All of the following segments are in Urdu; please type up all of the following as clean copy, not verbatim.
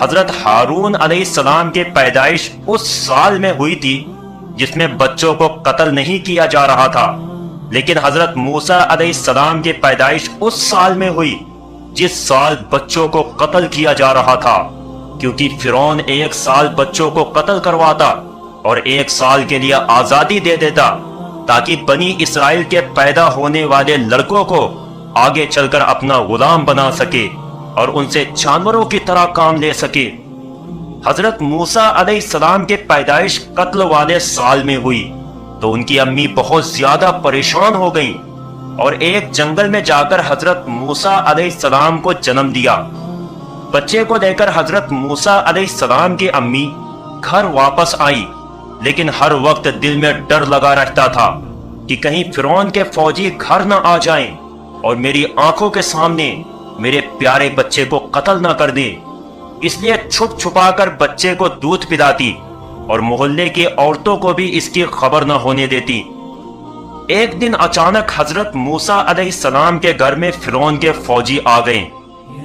حضرت ہارون علیہ السلام کے پیدائش اس سال میں ہوئی تھی جس میں بچوں کو قتل نہیں کیا جا رہا تھا، لیکن حضرت موسیٰ علیہ السلام کی پیدائش اس سال میں ہوئی جس سال بچوں کو قتل کیا جا رہا تھا، کیونکہ فرعون 1 سال بچوں کو قتل کرواتا اور 1 سال کے لیے آزادی دے دیتا تاکہ بنی اسرائیل کے پیدا ہونے والے لڑکوں کو آگے چل کر اپنا غلام بنا سکے اور ان سے جانوروں کی طرح کام لے سکے۔ حضرت موسیٰ علیہ السلام کے پیدائش قتل والے سال میں ہوئی تو ان کی امی بہت زیادہ پریشان ہو گئیں اور ایک جنگل میں جا کر حضرت موسیٰ علیہ السلام کو جنم دیا۔ بچے کو لے کر حضرت موسیٰ علیہ السلام کی امی گھر واپس آئی، لیکن ہر وقت دل میں ڈر لگا رہتا تھا کہ کہیں فرعون کے فوجی گھر نہ آ جائیں اور میری آنکھوں کے سامنے میرے پیارے بچے کو قتل نہ کر دیں، اس لیے چھپ چھپا کر بچے کو دودھ پلاتی اور محلے کی عورتوں کو بھی اس کی خبر نہ ہونے دیتی۔ ایک دن اچانک حضرت موسیٰ علیہ السلام کے گھر میں فرعون کے فوجی آ گئے۔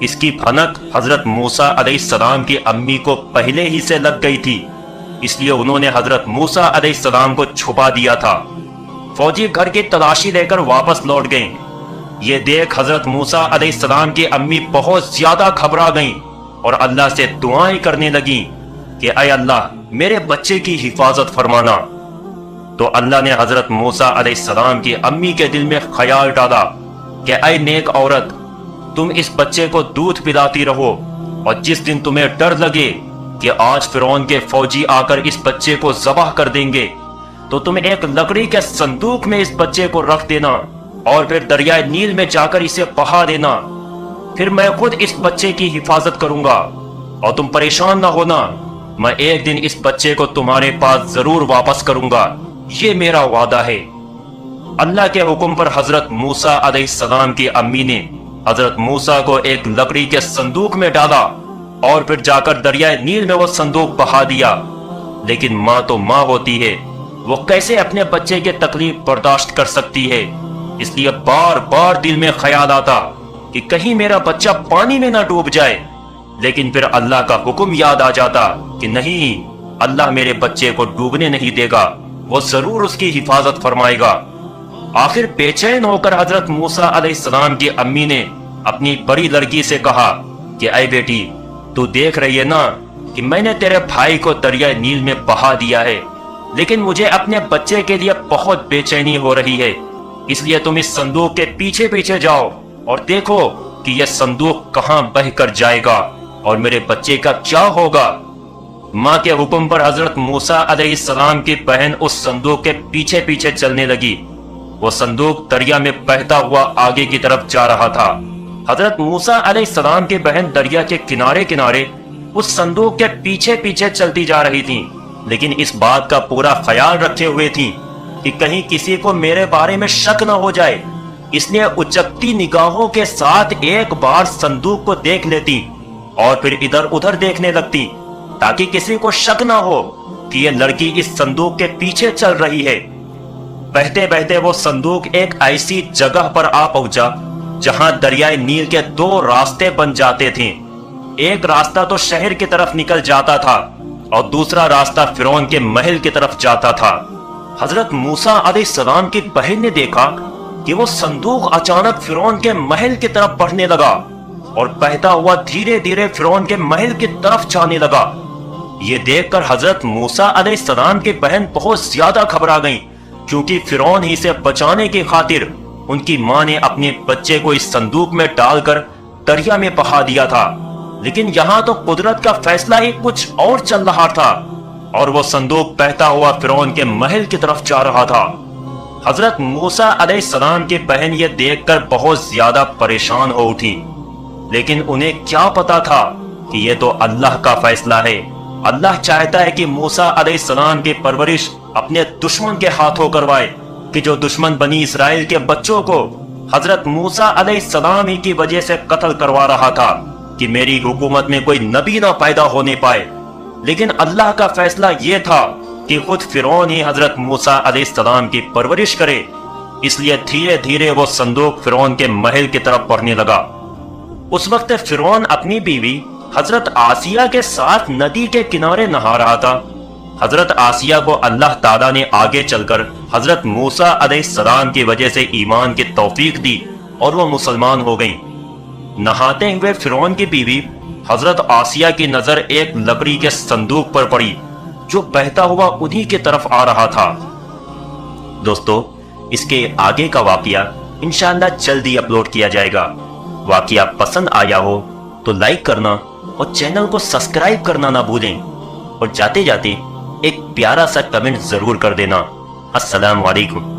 اس کی بھنک حضرت موسیٰ علیہ السلام کی امی کو پہلے ہی سے لگ گئی تھی، اس لیے انہوں نے حضرت موسیٰ علیہ السلام کو چھپا دیا تھا۔ فوجی گھر کی تلاشی لے کر واپس لوٹ گئے۔ یہ دیکھ حضرت موسیٰ علیہ السلام کی امی بہت زیادہ گھبرا گئیں اور اللہ سے دعائیں کرنے لگیں کہ اے اللہ میرے بچے کی حفاظت فرمانا۔ تو اللہ نے حضرت موسیٰ علیہ السلام کی امی کے دل میں خیال ڈالا کہ اے نیک عورت، تم اس بچے کو دودھ پلاتی رہو، اور جس دن تمہیں ڈر لگے کہ آج فرعون کے فوجی آ کر اس بچے کو ذبح کر دیں گے تو تم ایک لکڑی کے صندوق میں اس بچے کو رکھ دینا اور پھر دریائے نیل میں جا کر اسے بہا دینا، پھر میں خود اس بچے کی حفاظت کروں گا اور تم پریشان نہ ہونا، میں ایک دن اس بچے کو تمہارے پاس ضرور واپس کروں گا، یہ میرا وعدہ ہے۔ اللہ کے حکم پر حضرت موسیٰ علیہ السلام کی امی نے حضرت موسیٰ کو ایک لکڑی کے صندوق میں ڈالا اور پھر جا کر دریائے نیل میں وہ صندوق بہا دیا۔ لیکن ماں تو ماں ہوتی ہے، وہ کیسے اپنے بچے کی تکلیف برداشت کر سکتی ہے؟ اس لیے بار بار دل میں خیال آتا کہ کہیں میرا بچہ پانی میں نہ ڈوب جائے، لیکن پھر اللہ کا حکم یاد آ جاتا کہ نہیں، اللہ میرے بچے کو ڈوبنے نہیں دے گا، وہ ضرور اس کی حفاظت فرمائے گا۔ آخر بے چین ہو کر حضرت موسیٰ علیہ السلام کی امی نے اپنی بڑی لڑکی سے کہا کہ اے بیٹی، تو دیکھ رہی ہے نا کہ میں نے تیرے بھائی کو دریائے نیل میں بہا دیا ہے، لیکن مجھے اپنے بچے کے لیے بہت بے چینی ہو رہی ہے، اس لیے تم اس صندوق کے پیچھے پیچھے جاؤ اور دیکھو کہ یہ صندوق کہاں بہہ کر جائے گا اور میرے بچے کا کیا ہوگا۔ ماں کے حکم پر حضرت موسیٰ علیہ السلام کی بہن اس صندوق کے پیچھے پیچھے چلنے لگی۔ وہ صندوق دریا میں بہتا ہوا آگے کی طرف جا رہا تھا۔ حضرت موسیٰ علیہ السلام کی بہن دریا کے کنارے کنارے اس صندوق کے پیچھے پیچھے چلتی جا رہی تھی، لیکن اس بات کا پورا خیال رکھے ہوئے تھی کہ کہیں کسی کو میرے بارے میں شک نہ ہو جائے، اس لیے اچکتی نگاہوں کے ساتھ ایک بار صندوق کو دیکھ لیتی اور پھر ادھر ادھر دیکھنے لگتی تاکہ کسی کو شک نہ ہو کہ یہ لڑکی اس صندوق کے پیچھے چل رہی ہے۔ بہتے بہتے وہ صندوق ایک ایسی جگہ پر آ پہنچا جہاں دریائے نیل کے 2 راستے بن جاتے تھے۔ ایک راستہ تو شہر کی طرف نکل جاتا تھا اور دوسرا راستہ فرعون کے محل کی طرف جاتا تھا۔ حضرت موسیٰ علیہ السلام کی بہن نے دیکھا کہ وہ صندوق اچانک فرعون کے محل کی طرف بڑھنے لگا اور بہتا ہوا دھیرے دھیرے فرعون کے محل کی طرف جانے لگا۔ یہ دیکھ کر حضرت موسیٰ علیہ السلام کی بہن بہت زیادہ گھبرا گئیں، کیونکہ فرعون ہی سے بچانے کی خاطر ان کی ماں نے اپنے بچے کو اس صندوق میں ڈال کر دریا میں بہا دیا تھا، لیکن یہاں تو قدرت کا فیصلہ ہی کچھ اور چل رہا تھا اور وہ صندوق بہتا ہوا فرعون کے محل کی طرف جا رہا تھا۔ حضرت موسیٰ علیہ السلام کی بہن یہ دیکھ کر بہت زیادہ پریشان ہو اٹھی، لیکن انہیں کیا پتا تھا کہ یہ تو اللہ کا فیصلہ ہے۔ اللہ چاہتا ہے کہ موسیٰ علیہ السلام کی پرورش اپنے دشمن کے ہاتھوں کروائے، کہ جو دشمن بنی اسرائیل کے بچوں کو حضرت موسیٰ علیہ السلام ہی کی وجہ سے قتل کروا رہا تھا کہ میری حکومت میں کوئی نبی نہ پیدا ہونے پائے، لیکن اللہ کا فیصلہ یہ تھا کہ خود فرعون ہی حضرت موسیٰ علیہ السلام کی پرورش کرے۔ اس لیے دھیرے دھیرے وہ صندوق فرعون کے محل کی طرف بڑھنے لگا۔ اس وقت فرعون اپنی بیوی حضرت آسیہ کے ساتھ ندی کے کنارے نہا رہا تھا۔ حضرت آسیہ کو اللہ تعالیٰ نے آگے چل کر حضرت موسیٰ علیہ السلام کی وجہ سے ایمان کی توفیق دی اور وہ مسلمان ہو گئیں۔ نہاتے ہوئے فرعون کی بیوی حضرت آسیہ کی نظر ایک لکڑی کے صندوق پر پڑی جو بہتا ہوا انہی کی طرف آ رہا تھا۔ دوستو، اس کے آگے کا واقعہ انشاءاللہ جلدی اپلوڈ کیا جائے گا۔ واقعہ پسند آیا ہو تو لائک کرنا اور چینل کو سبسکرائب کرنا نہ بھولیں، اور جاتے جاتے ایک پیارا سا کمنٹ ضرور کر دینا۔ السلام علیکم۔